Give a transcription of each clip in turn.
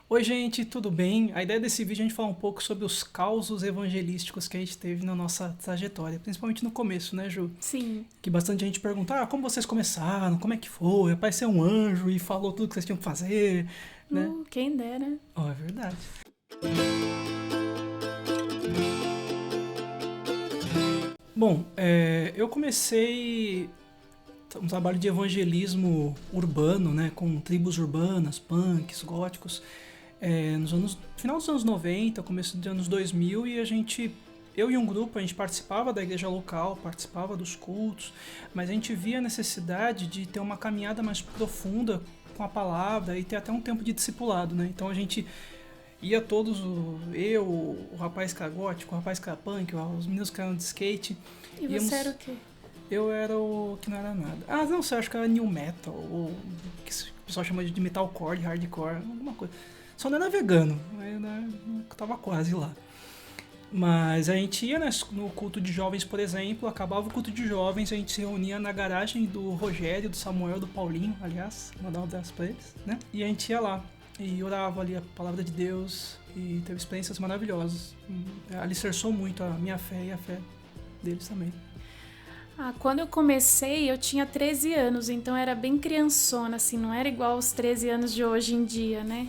Oi, gente, tudo bem? A ideia desse vídeo é a gente falar um pouco sobre os causos evangelísticos que a gente teve na nossa trajetória, principalmente no começo, né, Ju? Sim. Que bastante gente pergunta, como vocês começaram? Como é que foi? Apareceu um anjo e falou tudo que vocês tinham que fazer, né? Quem dera. Oh, é verdade. Bom, eu comecei um trabalho de evangelismo urbano, né, com tribos urbanas, punks, góticos, final dos anos 90, começo dos anos 2000, e eu e um grupo, a gente participava da igreja local, participava dos cultos, mas a gente via a necessidade de ter uma caminhada mais profunda com a palavra e ter até um tempo de discipulado, né? Então a gente ia todos, o rapaz que era gótico, o rapaz que era punk, os meninos que eram de skate. E Íamos, você era o quê? eu era o que não era nada. Ah, não sei, acho que era new metal, ou que o pessoal chama de metalcore, hardcore, alguma coisa. Só não era vegano, eu tava quase lá. Mas a gente ia no culto de jovens, por exemplo, acabava o culto de jovens, a gente se reunia na garagem do Rogério, do Samuel, do Paulinho, aliás, mandar um abraço pra eles, né? E a gente ia lá e orava ali a palavra de Deus e teve experiências maravilhosas. Alicerçou muito a minha fé e a fé deles também. Quando eu comecei, eu tinha 13 anos, então era bem criançona, assim, não era igual aos 13 anos de hoje em dia, né?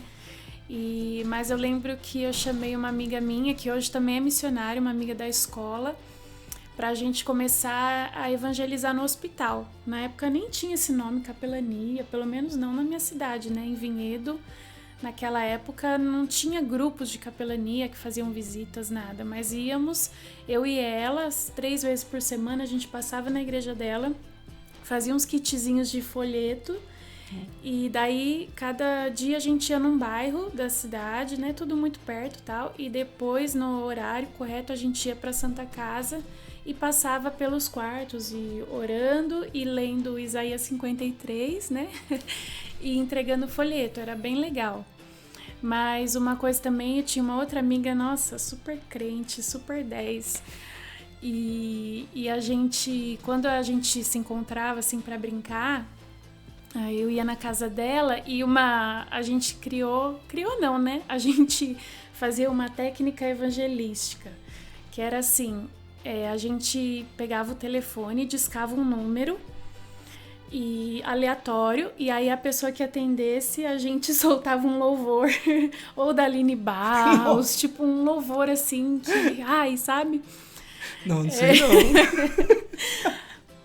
Mas eu lembro que eu chamei uma amiga minha, que hoje também é missionária, uma amiga da escola, pra gente começar a evangelizar no hospital. Na época nem tinha esse nome, capelania, pelo menos não na minha cidade, né? Em Vinhedo, naquela época não tinha grupos de capelania que faziam visitas, nada, mas íamos, eu e ela, 3 vezes por semana, a gente passava na igreja dela, fazia uns kitzinhos de folheto, e daí cada dia a gente ia num bairro da cidade, né, tudo muito perto e tal, e depois no horário correto a gente ia pra Santa Casa e passava pelos quartos e orando e lendo Isaías 53, né, e entregando folheto, era bem legal. Mas uma coisa também, eu tinha uma outra amiga, nossa, super crente, super 10. E a gente, quando a gente se encontrava assim pra brincar, aí eu ia na casa dela e a gente criou não, né? A gente fazia uma técnica evangelística, que era assim, a gente pegava o telefone, discava um número e aleatório, e aí a pessoa que atendesse, a gente soltava um louvor, ou da Aline Barros, tipo um louvor assim, que, sabe? Não sei não.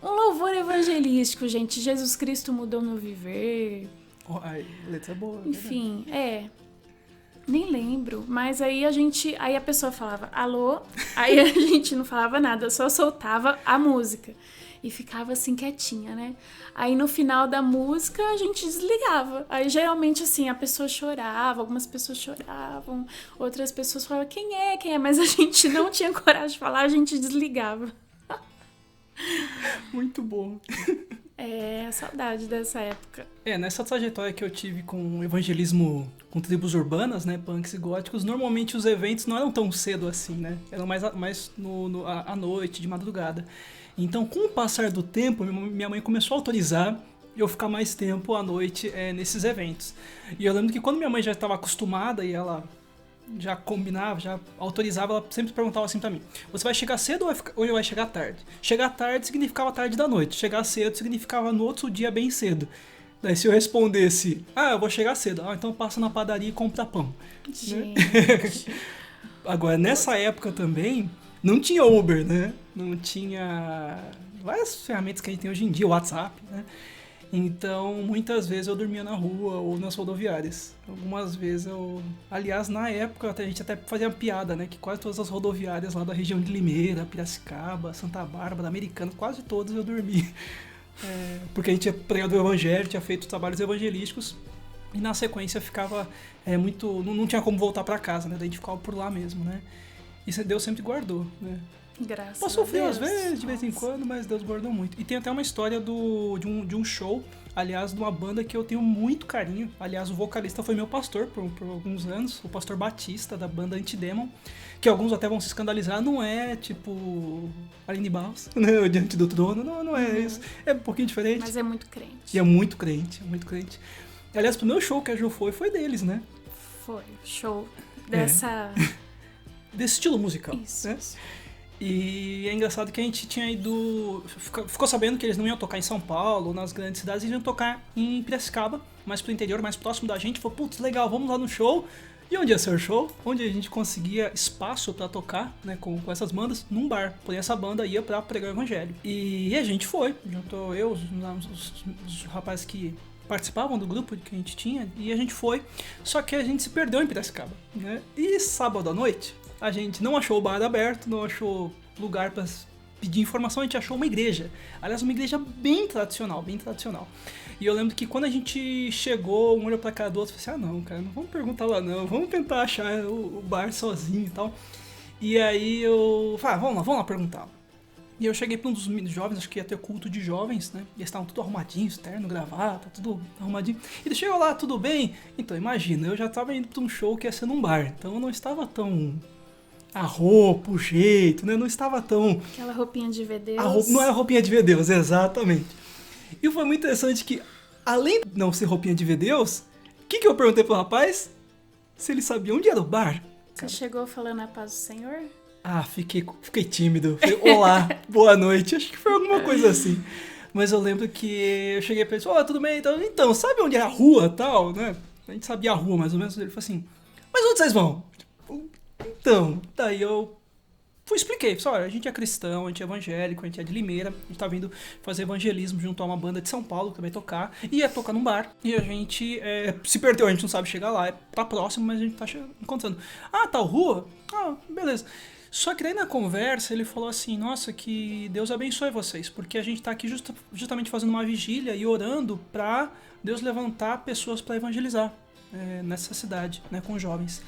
Um louvor evangelístico, gente. Jesus Cristo mudou meu viver. Ai, letra boa. Enfim, nem lembro, mas aí a pessoa falava alô, aí a gente não falava nada, só soltava a música e ficava assim quietinha, né? Aí no final da música a gente desligava. Aí geralmente assim, a pessoa chorava, algumas pessoas choravam, outras pessoas falavam quem é, mas a gente não tinha coragem de falar, a gente desligava. Muito bom. Saudade dessa época. Nessa trajetória que eu tive com o evangelismo com tribos urbanas, né, punks e góticos, normalmente os eventos não eram tão cedo assim, né? Eram mais à noite, de madrugada. Então, com o passar do tempo, minha mãe começou a autorizar eu ficar mais tempo à noite nesses eventos. E eu lembro que quando minha mãe já estava acostumada e ela já combinava, já autorizava, ela sempre perguntava assim pra mim: você vai chegar cedo ou vai chegar tarde? Chegar tarde significava tarde da noite, chegar cedo significava no outro dia bem cedo. Daí se eu respondesse, eu vou chegar cedo, então passa na padaria e compra pão. Gente. Agora, nessa época também, não tinha Uber, né? Não tinha várias ferramentas que a gente tem hoje em dia, WhatsApp, né? Então, muitas vezes eu dormia na rua ou nas rodoviárias. Algumas vezes Aliás, na época, a gente até fazia piada, né? Que quase todas as rodoviárias lá da região de Limeira, Piracicaba, Santa Bárbara, Americana, quase todas eu dormi. Porque a gente tinha pregado o evangelho, tinha feito trabalhos evangelísticos. E na sequência ficava muito... Não tinha como voltar pra casa, né? Daí a gente ficava por lá mesmo, né? E Deus sempre guardou, né? Graças Passou a frio Deus. às vezes, de vez em quando, mas Deus guardou muito. E tem até uma história de um show, aliás, de uma banda que eu tenho muito carinho. Aliás, o vocalista foi meu pastor por alguns anos, o pastor Batista, da banda Antidemon, que alguns até vão se escandalizar, não é tipo Aline Barros, né, Diante do Trono, não é isso. É um pouquinho diferente. Mas é muito crente. E é muito crente, é muito crente. Aliás, o primeiro show que a Ju foi deles, né? Foi, show dessa... Desse estilo musical. Isso, né? isso. E é engraçado que a gente tinha ido... Ficou sabendo que eles não iam tocar em São Paulo, nas grandes cidades, eles iam tocar em Piracicaba, mais pro interior, mais próximo da gente. Falou, putz, legal, vamos lá no show. E onde ia ser o show? Onde a gente conseguia espaço pra tocar, né, com essas bandas, num bar. Porém, essa banda ia pra pregar o evangelho. E a gente foi, juntou eu, os rapazes que participavam do grupo que a gente tinha, e a gente foi. Só que a gente se perdeu em Piracicaba, né? E sábado à noite, a gente não achou o bar aberto, não achou lugar pra pedir informação, a gente achou uma igreja. Aliás, uma igreja bem tradicional, bem tradicional. E eu lembro que quando a gente chegou, um olhou pra cara do outro e falou assim, não, cara, não vamos perguntar lá não, vamos tentar achar o bar sozinho e tal. E aí eu falei, vamos lá perguntar. E eu cheguei pra um dos jovens, acho que ia ter culto de jovens, né? E eles estavam tudo arrumadinhos, terno, gravata, tudo arrumadinho. E ele chegou lá, tudo bem? Então, imagina, eu já tava indo pra um show que ia ser num bar, então eu não estava tão... A roupa, o jeito, né? Não estava tão... Aquela roupinha de ver Deus. Não era roupinha de ver Deus, exatamente. E foi muito interessante que, além de não ser roupinha de ver Deus, o que eu perguntei pro rapaz? Se ele sabia onde era o bar. Você chegou falando a paz do Senhor? Ah, fiquei tímido. Falei, olá, boa noite. Acho que foi alguma coisa assim. Mas eu lembro que eu cheguei pra ele e falei, tudo bem? Então, sabe onde é a rua e tal, né? A gente sabia a rua, mais ou menos. Ele falou assim, mas onde vocês vão? Então, daí eu expliquei, pessoal, olha, a gente é cristão, a gente é evangélico, a gente é de Limeira, a gente tá vindo fazer evangelismo junto a uma banda de São Paulo que vai tocar, e ia tocar num bar, e a gente se perdeu, a gente não sabe chegar lá, tá próximo, mas a gente tá encontrando. Ah, tal rua? Ah, beleza. Só que daí na conversa ele falou assim, nossa, que Deus abençoe vocês, porque a gente tá aqui justamente fazendo uma vigília e orando pra Deus levantar pessoas pra evangelizar nessa cidade, né, com jovens.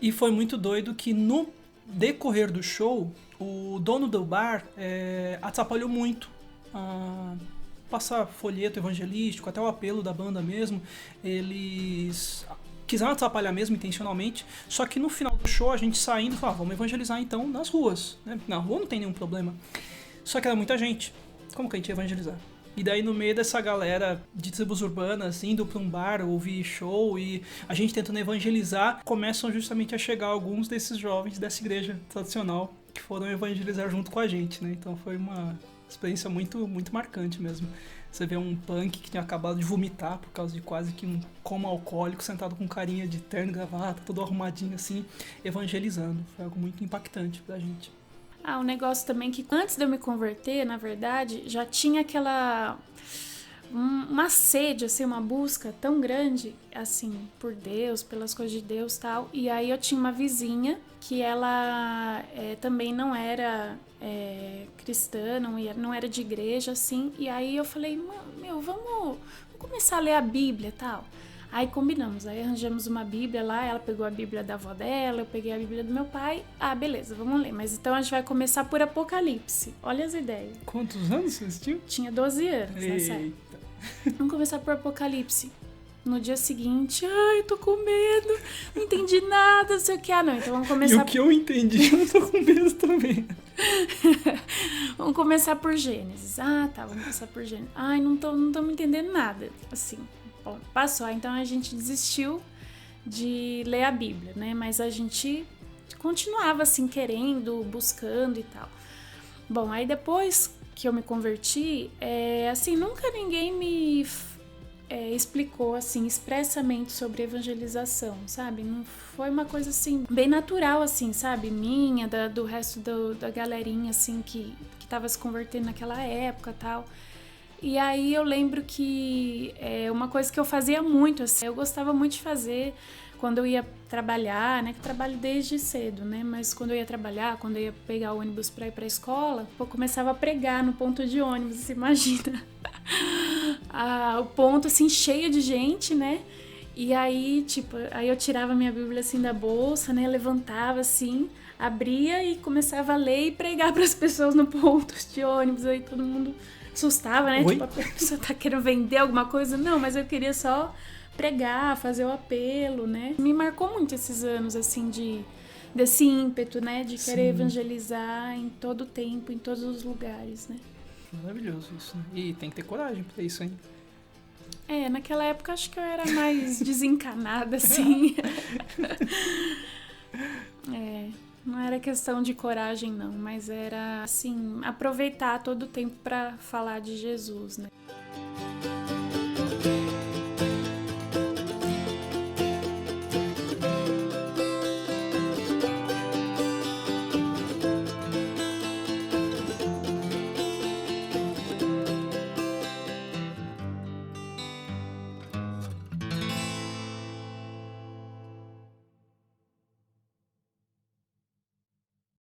E foi muito doido que no decorrer do show, o dono do bar atrapalhou muito a passar folheto evangelístico, até o apelo da banda mesmo. Eles quiseram atrapalhar mesmo intencionalmente, só que no final do show a gente saindo falou, vamos evangelizar então nas ruas, né? Na rua não tem nenhum problema. Só que era muita gente. Como que a gente ia evangelizar? E daí no meio dessa galera de tribos urbanas indo pra um bar, ouvir show e a gente tentando evangelizar, começam justamente a chegar alguns desses jovens dessa igreja tradicional que foram evangelizar junto com a gente, né? Então foi uma experiência muito, muito marcante mesmo. Você vê um punk que tinha acabado de vomitar por causa de quase que um coma alcoólico, sentado com carinha de terno e gravata, todo arrumadinho assim, evangelizando. Foi algo muito impactante pra gente. Ah, um negócio também que antes de eu me converter, na verdade, já tinha aquela... uma sede, assim, uma busca tão grande, assim, por Deus, pelas coisas de Deus e tal. E aí eu tinha uma vizinha que ela também não era cristã, não era de igreja, assim. E aí eu falei, vamos começar a ler a Bíblia e tal. Aí combinamos, aí arranjamos uma Bíblia lá, ela pegou a Bíblia da avó dela, eu peguei a Bíblia do meu pai. Ah, beleza, vamos ler. Mas então a gente vai começar por Apocalipse. Olha as ideias. Quantos anos você assistiu? Tinha 12 anos nessa época. Vamos começar por Apocalipse. No dia seguinte, ai, tô com medo, não entendi nada, não sei o que. Ah, não, então vamos começar... E o que eu entendi, eu tô com medo também. Vamos começar por Gênesis. Ah, tá, vamos começar por Gênesis. Ai, não tô me entendendo nada, assim... Bom, passou, então a gente desistiu de ler a Bíblia, né? Mas a gente continuava assim, querendo, buscando e tal. Bom, aí depois que eu me converti, assim, nunca ninguém me explicou assim, expressamente sobre evangelização, sabe? Não foi uma coisa assim, bem natural, assim, sabe? Minha, do resto da galerinha, assim, que tava se convertendo naquela época e tal. E aí eu lembro que uma coisa que eu fazia muito, assim, eu gostava muito de fazer quando eu ia trabalhar, né, que eu trabalho desde cedo, né, mas quando eu ia trabalhar, quando eu ia pegar o ônibus pra ir pra escola, eu começava a pregar no ponto de ônibus, você imagina, o ponto, assim, cheio de gente, né, e aí, tipo, aí eu tirava minha Bíblia, assim, da bolsa, né, levantava, assim, abria e começava a ler e pregar pras pessoas no ponto de ônibus, aí todo mundo... assustava, né? Oi? Tipo, a pessoa tá querendo vender alguma coisa. Não, mas eu queria só pregar, fazer o apelo, né? Me marcou muito esses anos, assim, desse ímpeto, né? De querer evangelizar em todo tempo, em todos os lugares, né? Maravilhoso isso, né? E tem que ter coragem pra isso, hein? Naquela época acho que eu era mais desencanada, assim. Não era questão de coragem, não, mas era, assim, aproveitar todo o tempo para falar de Jesus, né?